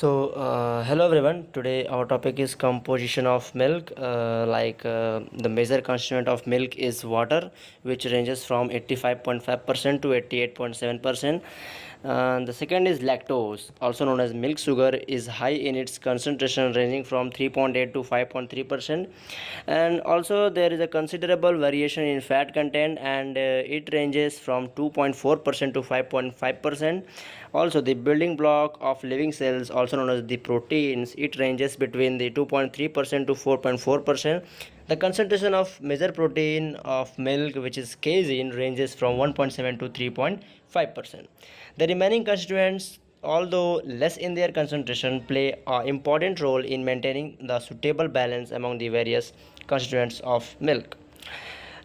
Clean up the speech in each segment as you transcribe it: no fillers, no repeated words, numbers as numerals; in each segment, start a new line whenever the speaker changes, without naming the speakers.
Hello everyone. Today our topic is composition of milk. The major constituent of milk is water, which ranges from 85.5% to 88.7%. The second is lactose, also known as milk sugar, is high in its concentration, ranging from 3.8 to 5.3%. And also there is a considerable variation in fat content, and it ranges from 2.4% to 5.5%. Also, the building block of living cells, also known as the proteins, it ranges between the 2.3% to 4.4%. The concentration of major protein of milk, which is casein, ranges from 1.7 to 3.5%. The remaining constituents, although less in their concentration, play an important role in maintaining the suitable balance among the various constituents of milk.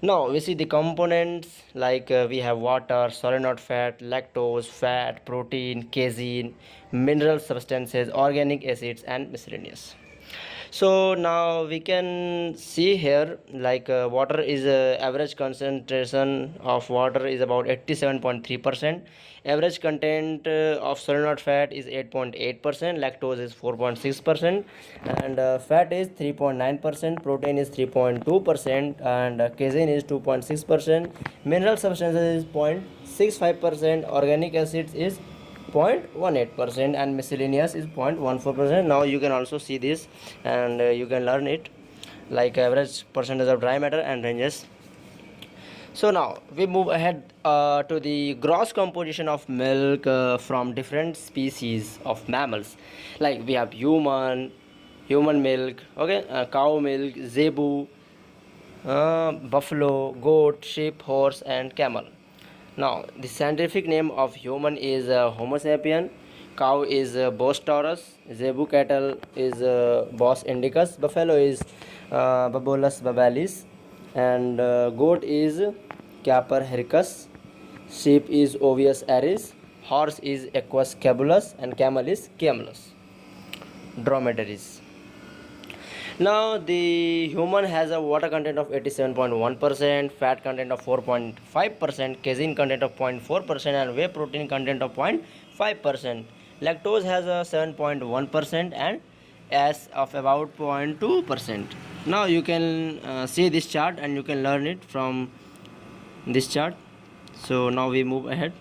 Now we see the components we have water, solid not fat, lactose, fat, protein, casein, mineral substances, organic acids, and miscellaneous. So now we can see here water is average concentration of water is about 87.3%. Average content of solid not fat is 8.8%, lactose is 4.6%, and fat is 3.9%, protein is 3.2%, and casein is 2.6%, mineral substances is 0.65%, organic acids is 0.18%, and miscellaneous is 0.14%. Now you can also see this, and you can learn it like average percentage of dry matter and ranges. So now we move ahead to the gross composition of milk from different species of mammals. Like we have human milk, okay, cow milk, zebu, buffalo, goat, sheep, horse, and camel. Now, the scientific name of human is Homo sapien, cow is Bos taurus, zebu cattle is Bos indicus, buffalo is Babolus babalis, and goat is Capra hericus, sheep is Ovius aries, horse is Equus cabulus, and camel is Camelus. Dromedaries. Now the human has a water content of 87.1%, fat content of 4.5%, casein content of 0.4%, and whey protein content of 0.5%. Lactose has a 7.1% and S of about 0.2%. Now you can see this chart and you can learn it from this chart. So now we move ahead.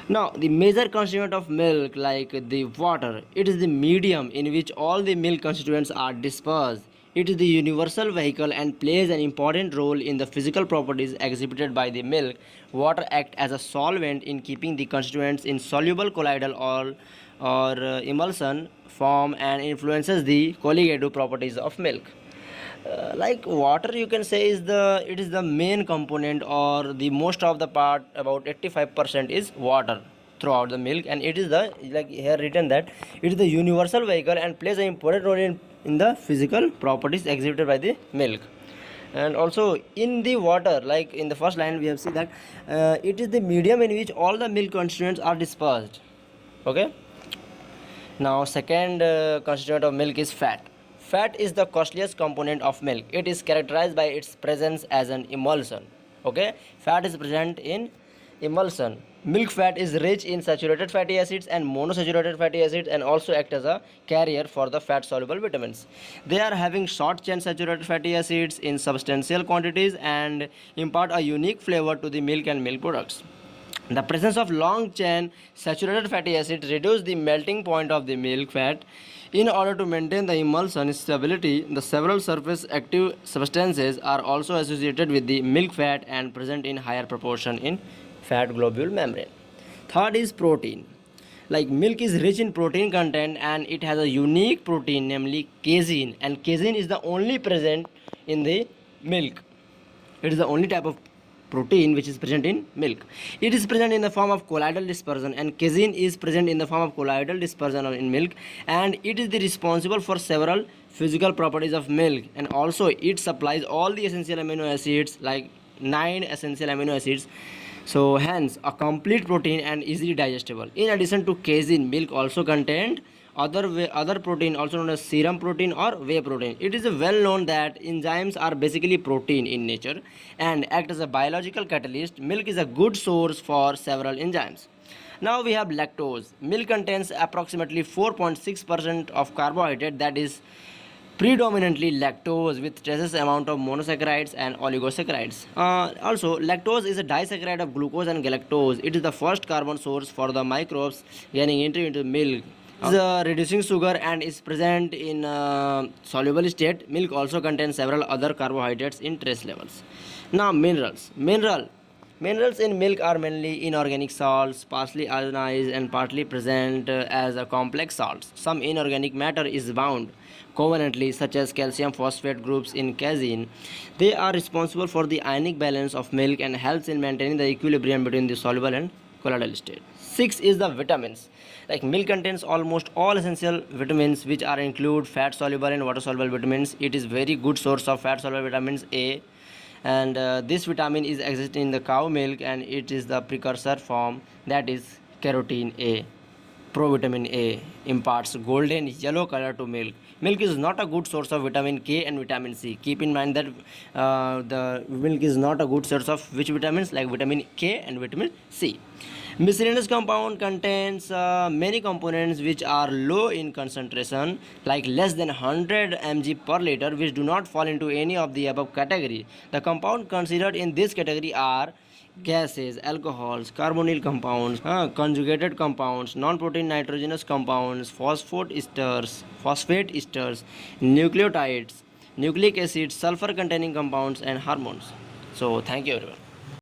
Now the major constituent of milk, like the water, it is the medium in which all the milk constituents are dispersed. It is the universal vehicle and plays an important role in the physical properties exhibited by the milk. Water acts as a solvent in keeping the constituents in soluble colloidal or emulsion form and influences the colligative properties of milk. Like water, you can say is the main component, or the most of the part, about 85% is water throughout the milk, and it is the, like here written, that it is the universal vehicle and plays an important role in the physical properties exhibited by the milk. And also in the water, like in the first line we have seen that it is the medium in which all the milk constituents are dispersed. Okay. Now second constituent of milk is fat. Fat is the costliest component of milk. It is characterized by its presence as an emulsion. Okay, fat is present in emulsion. Milk fat is rich in saturated fatty acids and monosaturated fatty acids, and also act as a carrier for the fat soluble vitamins. They are having short chain saturated fatty acids in substantial quantities and impart a unique flavor to the milk and milk products. The presence of long chain saturated fatty acids reduce the melting point of the milk fat. In order to maintain the emulsion stability, the several surface active substances are also associated with the milk fat and present in higher proportion in fat globule membrane. Third is protein. Like milk is rich in protein content, and it has a unique protein, namely casein, and casein is the only present in the milk. It is the only type of protein which is present in milk. It is present in the form of colloidal dispersion, and casein is present in the form of colloidal dispersion in milk, and it is the responsible for several physical properties of milk, and also it supplies all the essential amino acids, like 9 essential amino acids. So hence a complete protein and easily digestible. In addition to casein, milk also contained other protein, also known as serum protein or whey protein. It is well known that enzymes are basically protein in nature and act as a biological catalyst. Milk is a good source for several enzymes. Now we have lactose. Milk contains approximately 4.6% of carbohydrate, that is predominantly lactose, with traces amount of monosaccharides and oligosaccharides. Also, lactose is a disaccharide of glucose and galactose. It is the first carbon source for the microbes gaining entry into milk. It is reducing sugar and is present in soluble state. Milk also contains several other carbohydrates in trace levels. Now minerals. Minerals in milk are mainly inorganic salts, partially ionized and partly present as a complex salts. Some inorganic matter is bound covalently, such as calcium phosphate groups in casein. They are responsible for the ionic balance of milk and helps in maintaining the equilibrium between the soluble and colloidal state. 6 is the vitamins. Like milk contains almost all essential vitamins, which are include fat soluble and water soluble vitamins. It is very good source of fat soluble vitamins A, and this vitamin is exists in the cow milk, and it is the precursor form, that is carotene A. Provitamin A imparts golden yellow color to milk. Milk is not a good source of vitamin K and vitamin C. Keep in mind that the milk is not a good source of which vitamins, like vitamin K and vitamin C. Miscellaneous compound contains many components which are low in concentration, like less than 100 mg per liter, which do not fall into any of the above category. The compound considered in this category are gases, alcohols, carbonyl compounds, conjugated compounds, non-protein nitrogenous compounds, phosphate esters, nucleotides, nucleic acids, sulfur containing compounds, and hormones. So thank you everyone.